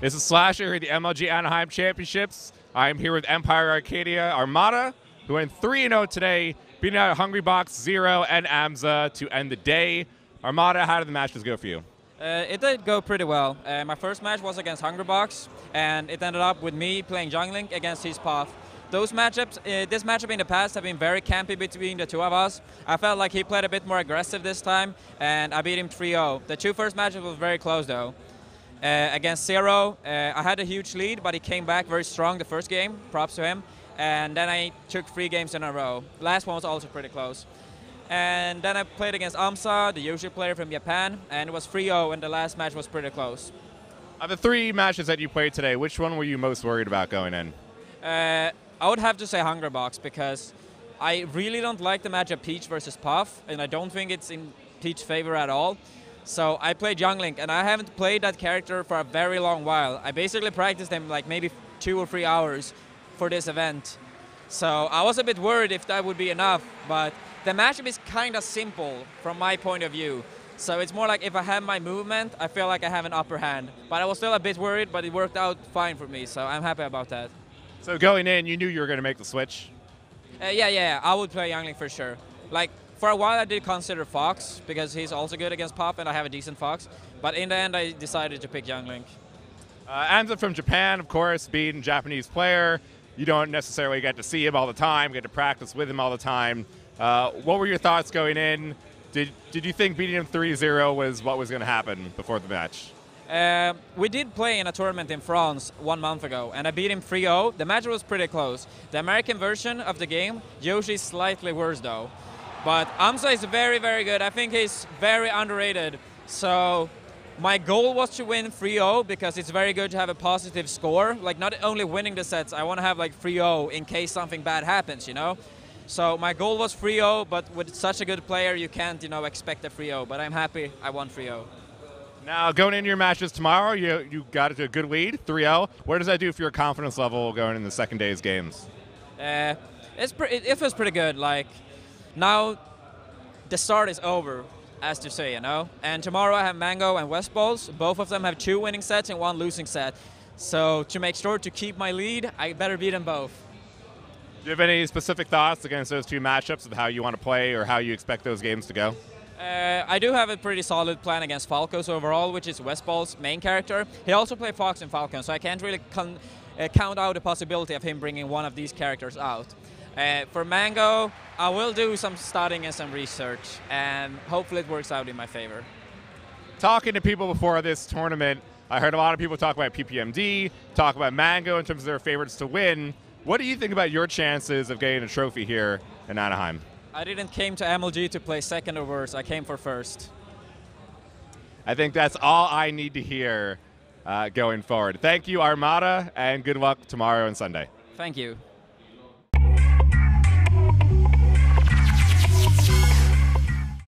This is Slasher here at the MLG Anaheim Championships. I'm here with Empire Arcadia Armada, who went 3-0 today, beating out Hungry Box, Zero, and Amza to end the day. Armada, how did the matches go for you? It did go pretty well. My first match was against Hungrybox, and it ended up with me playing jungling against his path. Those matchups, this matchup in the past have been very campy between the two of us. I felt like he played a bit more aggressive this time, and I beat him 3-0. The two first matches were very close though. Against Zero, I had a huge lead, but he came back very strong the first game, props to him. And then I took 3 games in a row. Last one was also pretty close. And then I played against Amza, the usual player from Japan, and it was 3-0, and the last match was pretty close. Of the 3 matches that you played today, which one were you most worried about going in? I would have to say Hungrybox, because I really don't like the matchup Peach versus Puff, and I don't think it's in Peach's favor at all. So I played Younglink, and I haven't played that character for a very long while. I basically practiced him like maybe 2 or 3 hours for this event. So I was a bit worried if that would be enough, but the matchup is kind of simple from my point of view. So it's more like if I have my movement, I feel like I have an upper hand. But I was still a bit worried, but it worked out fine for me, so I'm happy about that. So going in, you knew you were going to make the switch? Yeah, I would play Younglink for sure. Like, for a while I did consider Fox, because he's also good against Pop, and I have a decent Fox. But in the end, I decided to pick Younglink. Amza from Japan, of course, being a Japanese player. You don't necessarily get to see him all the time, get to practice with him all the time. What were your thoughts going in? Did you think beating him 3-0 was what was going to happen before the match? We did play in a tournament in France 1 month ago, and I beat him 3-0. The match was pretty close. The American version of the game, Yoshi is slightly worse though. But Amza is very, very good. I think he's very underrated. So my goal was to win 3-0 because it's very good to have a positive score. Like, not only winning the sets, I want to have like 3-0 in case something bad happens, you know? So my goal was 3-0, but with such a good player, you can't, expect a 3-0. But I'm happy I won 3-0. Now, going into your matches tomorrow, you got a good lead, 3-0. What does that do for your confidence level going in the second day's games? It feels pretty good. Like, now the start is over, as to say, And tomorrow I have Mango and West Balls. Both of them have 2 winning sets and 1 losing set. So to make sure to keep my lead, I better beat them both. Do you have any specific thoughts against those 2 matchups of how you want to play or how you expect those games to go? I do have a pretty solid plan against Falcos overall, which is West Ball's main character. He also played Fox and Falcon, so I can't really count out the possibility of him bringing one of these characters out. For Mango, I will do some studying and some research, and hopefully it works out in my favor. Talking to people before this tournament, I heard a lot of people talk about PPMD, talk about Mango in terms of their favorites to win. What do you think about your chances of getting a trophy here in Anaheim? I didn't came to MLG to play second or worse. I came for first. I think that's all I need to hear going forward. Thank you, Armada, and good luck tomorrow and Sunday. Thank you.